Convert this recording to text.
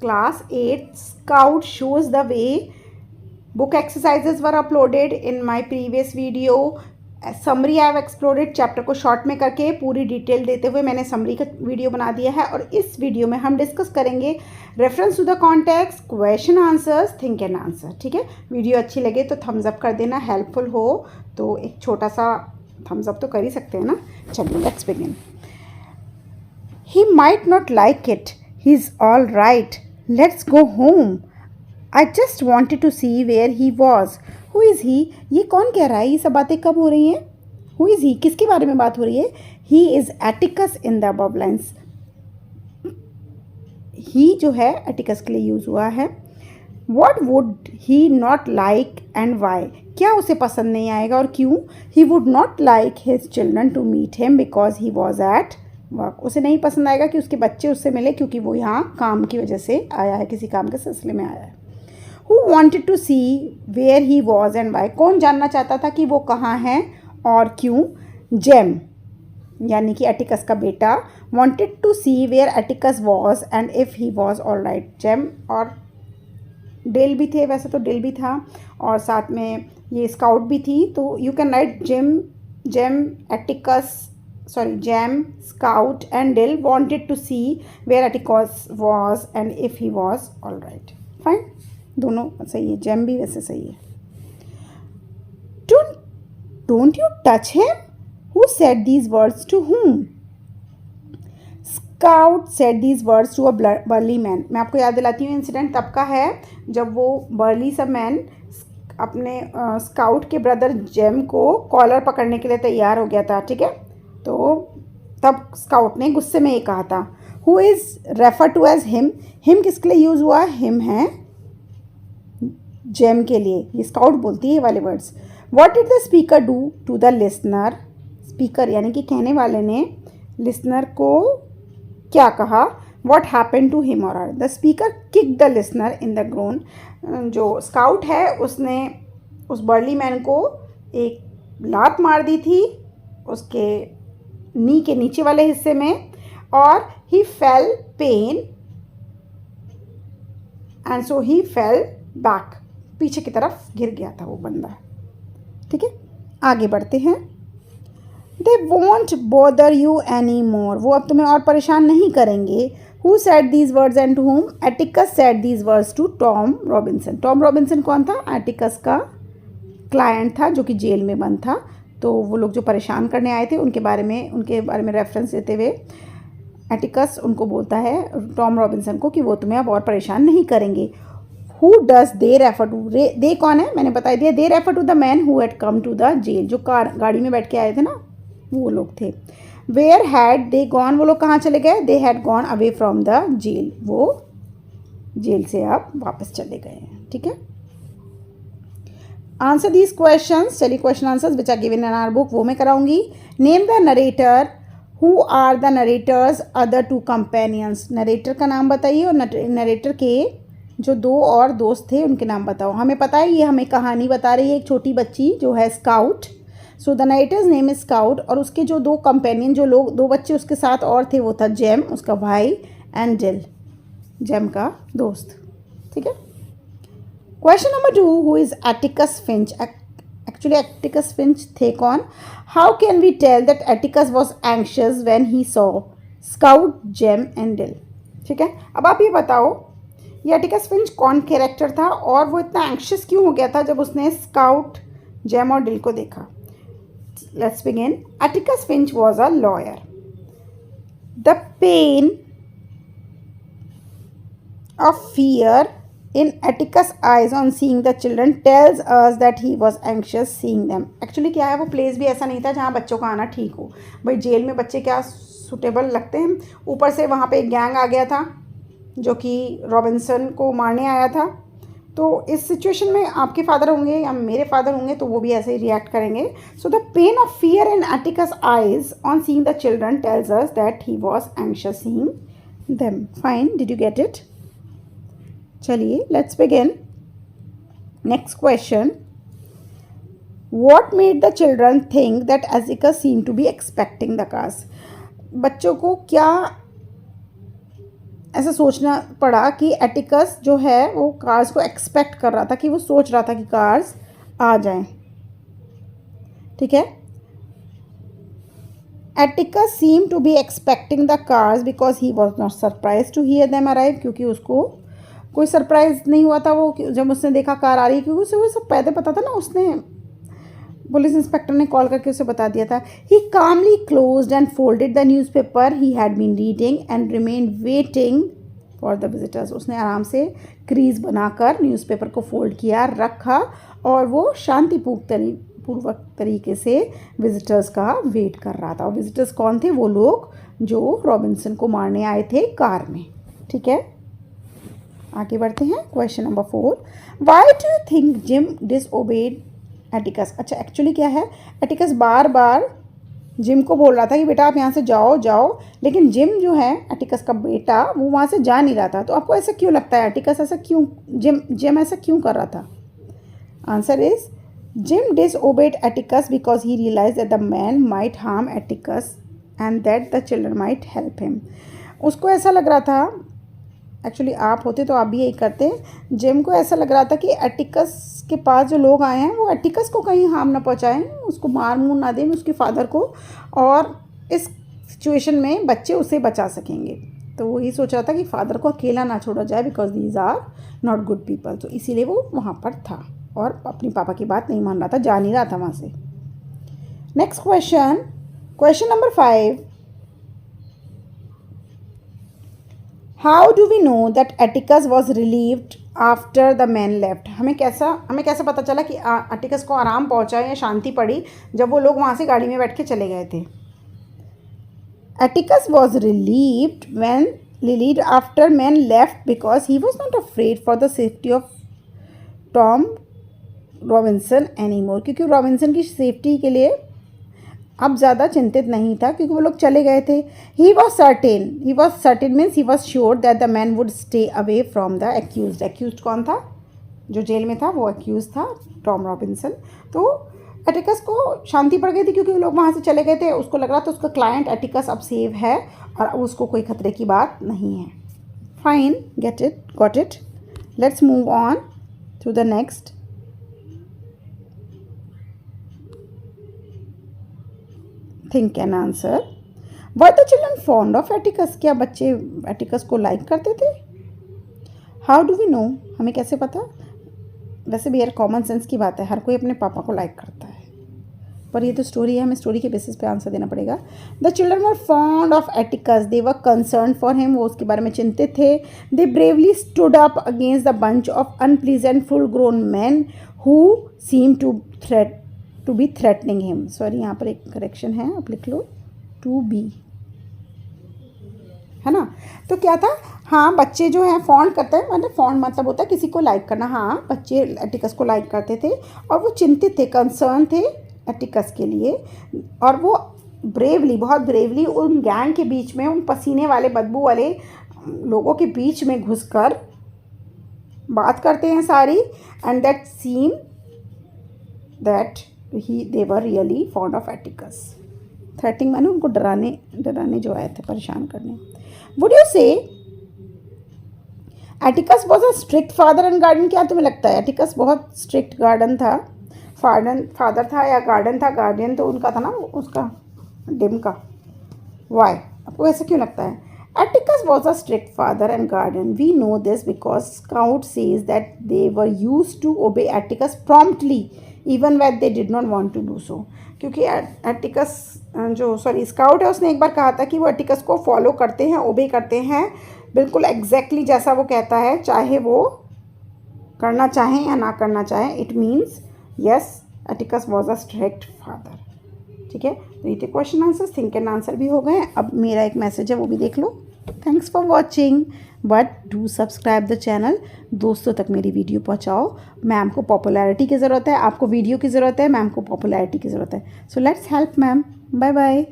class 8 Scout shows the way. Book exercises were uploaded in my previous video. Summary I have explored, chapter को short में करके पूरी detail देते हुए मैंने समरी का वीडियो बना दिया है। और इस वीडियो में हम डिस्कस करेंगे reference to the context, question answers, think and answer. ठीक है, वीडियो अच्छी लगे तो थम्स अप कर देना, हेल्पफुल हो तो एक छोटा सा थम्स अप तो कर ही सकते हैं ना। चलिए let's begin. He might not like it, he is all right, let's go home, I just wanted to see where he was. Who is he, ये कौन कह रहा है, ये सब बातें कब हो रही हैं? हु इज़ ही, किसके बारे में बात हो रही है? He is Atticus in the above lines. He जो है एटिकस के लिए यूज़ हुआ है। What would he not like and why, क्या उसे पसंद नहीं आएगा और क्यों? He would not like his children to meet him because he was at work, उसे नहीं पसंद आएगा कि उसके बच्चे उससे मिले क्योंकि वो यहाँ काम की वजह से आया है, किसी काम के सिलसिले में आया है। Who wanted to see where he was and why, कौन जानना चाहता था कि वो कहाँ है और क्यों? जेम यानी कि एटिकस का बेटा wanted to see where Atticus was and if he was all right। Jem और डेल भी थे, वैसे तो डेल भी था और साथ में ये स्काउट भी थी, तो you can write Jem Atticus Jem Scout and Dill wanted to see where Atticus was and if he was all right। Fine, दोनों सही है, जेम भी वैसे सही है। Don't you touch him, who said these words to whom? Scout said these words to a burly man. मैं आपको याद दिलाती हूँ, इंसिडेंट तब का है जब वो बर्ली सा मैन अपने स्काउट के ब्रदर जेम को कॉलर पकड़ने के लिए तैयार हो गया था। ठीक है, तो तब स्काउट ने गुस्से में ये कहा था। Who is refer to as him, him किसके लिए यूज़ हुआ? हिम है जेम के लिए, ये स्काउट बोलती है ये वाले words. What did the speaker do to the listener, speaker यानी कि कहने वाले ने लिसनर को क्या कहा? वॉट हैपन टू हिम और her, the speaker kick the listener in the groin. जो स्काउट है उसने उस बर्ली मैन को एक लात मार दी थी उसके नी के नीचे वाले हिस्से में, और he felt pain and so he fell back, पीछे की तरफ गिर गया था वो बंदा। ठीक है, आगे बढ़ते हैं। They won't bother you any more, वो अब तुम्हें और परेशान नहीं करेंगे। Who said these words and to whom? Atticus said these words to Tom Robinson. Tom Robinson कौन था? एटिकस का क्लाइंट था जो कि जेल में बंद था। तो वो लोग जो परेशान करने आए थे उनके बारे में रेफरेंस देते हुए एटिकस उनको बोलता है टॉम रॉबिन्सन को कि वो तुम्हें अब और परेशान नहीं करेंगे। Who does they refer to, they कौन है मैंने बता दिया, they refer to the man who had come to the jail, जो गाड़ी में बैठ के आए थे ना वो लोग थे। वेयर हैड दे गॉन, वो लोग कहाँ चले गए? They had gone away from the jail, वो जेल से अब वापस चले गए हैं। ठीक है, आंसर दीज क्वेश्चंस। चलिए question answers which are given in our book वो मैं कराऊंगी। Name the narrator, who are the narrators other two companions, narrator का नाम बताइए और नरेटर के जो दो और दोस्त थे उनके नाम बताओ। हमें पता है ये हमें कहानी बता रही है एक छोटी बच्ची जो है scout, so the narrator's name is scout, और उसके जो दो कंपेनियन जो लोग दो बच्चे उसके साथ और थे वो था जेम उसका भाई एंड डेल जेम का दोस्त। ठीक है, question number 2, who is Atticus Finch? Actually Atticus Finch थे कौन? How can we tell that Atticus was anxious when he saw Scout Jem and Dill? ठीक है, अब आप ये बताओ ये एटिकस फिंच कौन कैरेक्टर था और वो इतना एंक्शियस क्यों हो गया था जब उसने स्काउट जेम और डिल को देखा? Let's begin. Atticus Finch was a lawyer. The pain of fear in Atticus' eyes on seeing the children tells us that he was anxious seeing them। Actually क्या है, वो प्लेस भी ऐसा नहीं था जहाँ बच्चों का आना ठीक हो। भाई जेल में बच्चे क्या सुटेबल लगते हैं, ऊपर से वहाँ पे एक गैंग आ गया था जो कि रॉबिन्सन को मारने आया था। तो इस सिचुएशन में आपके फादर होंगे या मेरे फादर होंगे तो वो भी ऐसे ही रिएक्ट करेंगे। So the pain of fear in Atticus eyes on seeing the children tells us that he was anxious seeing them. Fine, did you get it? चलिए let's begin. Next question, what made the children think that Atticus seem to be expecting the cars? बच्चों को क्या ऐसा सोचना पड़ा कि Atticus जो है वो कार्स को एक्सपेक्ट कर रहा था, कि वो सोच रहा था कि कार्स आ जाएं। ठीक है, Atticus seem to be expecting the cars because he was not surprise to hear them arrive, क्योंकि उसको कोई सरप्राइज नहीं हुआ था वो जब उसने देखा कार आ रही, क्योंकि उसे वो सब पहले पता था ना, उसने पुलिस इंस्पेक्टर ने कॉल करके उसे बता दिया था। He calmly closed and folded the newspaper he had been reading and remain waiting for the visitors. उसने आराम से क्रीज बनाकर न्यूज़पेपर को फोल्ड किया, रखा, और वो शांतिपूर्वक तरीके से विजिटर्स का वेट कर रहा था। और विजिटर्स कौन थे? वो लोग जो रॉबिन्सन को मारने आए थे कार में। ठीक है, आगे बढ़ते हैं। Question number 4, why do you think Jim disobeyed Atticus? अच्छा, एक्चुअली क्या है, एटिकस बार बार जिम को बोल रहा था कि बेटा आप यहाँ से जाओ जाओ, लेकिन जिम जो है एटिकस का बेटा वो वहाँ से जा नहीं रहा था। तो आपको ऐसा क्यों लगता है, एटिकस ऐसा क्यों, जिम ऐसा क्यों कर रहा था? Answer is Jim disobeyed Atticus because he realize that the man might harm Atticus and that the children might help him. उसको ऐसा लग रहा था, एक्चुअली आप होते तो आप भी यही करते, जिम को ऐसा लग रहा था कि एटिकस के पास जो लोग आए हैं वो एटिकस को कहीं हार्म ना पहुंचाएं, उसको मार मुँह ना दें उसके फादर को, और इस सिचुएशन में बच्चे उसे बचा सकेंगे। तो वो ये सोच रहा था कि फादर को अकेला ना छोड़ा जाए because these are not good people. तो इसीलिए वो वहाँ पर था और अपनी पापा की बात नहीं मान रहा था, जा नहीं रहा था वहाँ से। Next question, question number 5, how do we know that Atticus was relieved after the man left? हमें कैसा पता चला कि एटिकस को आराम पहुंचा या शांति पड़ी जब वो लोग वहाँ से गाड़ी में बैठ के चले गए थे? Atticus was relieved after man left because he was not afraid for the safety of Tom Robinson any more, क्योंकि रॉबिन्सन की सेफ्टी के लिए अब ज़्यादा चिंतित नहीं था क्योंकि वो लोग चले गए थे। He was certain means he was sure that the man would stay away from the accused. Accused कौन था? जो जेल में था वो एक्यूज था, टॉम रॉबिन्सन। तो एटिकस को शांति पड़ गई थी क्योंकि वो लोग वहाँ से चले गए थे। उसको लग रहा था उसका क्लाइंट एटिकस अब सेव है और अब उसको कोई खतरे की बात नहीं है। Fine, got it. Let's move on to the next. Think and answer. Were the children fond of Atticus? क्या बच्चे एटिकस को लाइक करते थे? How do we know? हमें कैसे पता? वैसे भी यार कॉमन सेंस की बात है, हर कोई अपने पापा को लाइक करता है, पर ये तो स्टोरी है, हमें स्टोरी के बेसिस पे आंसर देना पड़ेगा। The children were fond of Atticus, they were concern for him, वो उसके बारे में चिंतित थे। They bravely stood up against the bunch of unpleasant full grown man who seem to be threatening him. Sorry, यहाँ पर एक करेक्शन है, आप लिख लो टू बी, है ना। तो क्या था, हाँ बच्चे जो हैं फॉन्ड करते हैं, मतलब फॉन्ड मतलब होता है किसी को लाइक करना। हाँ, बच्चे एटिकस को लाइक करते थे और वो चिंतित थे, कंसर्न थे एटिकस के लिए। और वो बहुत ब्रेवली उन गैंग के बीच में, उन पसीने वाले बदबू वाले लोगों के बीच में घुसकर बात करते हैं सारी। And that seem that they were really fond of Atticus. Threatening मैंने उनको डराने जो आए थे, परेशान करने। Would you say Atticus was a strict father and guardian? क्या तुम्हें लगता है Atticus बहुत स्ट्रिक्ट गार्डन था, फादर था या गार्डन था? गार्डियन तो उनका था ना, उसका डिम का। Why? आपको ऐसा क्यों लगता है? Atticus was a strict father and guardian. We know this because Scout says that they were used to obey Atticus promptly even when they did not want to do so. क्योंकि Atticus scout है, उसने एक बार कहा था कि वो Atticus को follow करते हैं, ओबे करते हैं बिल्कुल एग्जैक्टली जैसा वो कहता है, चाहे वो करना चाहें या ना करना चाहें। It means yes, Atticus was a strict father. ठीक है, तो ये थे question answers, think and answer भी हो गए। अब मेरा एक मैसेज है, वो भी देख लो। Thanks for watching, but do subscribe the channel. दोस्तों तक मेरी वीडियो पहुंचाओ। मैम को पॉपुलैरिटी की ज़रूरत है, आपको वीडियो की ज़रूरत है, मैम को पॉपुलैरिटी की ज़रूरत है। So let's help ma'am. Bye bye.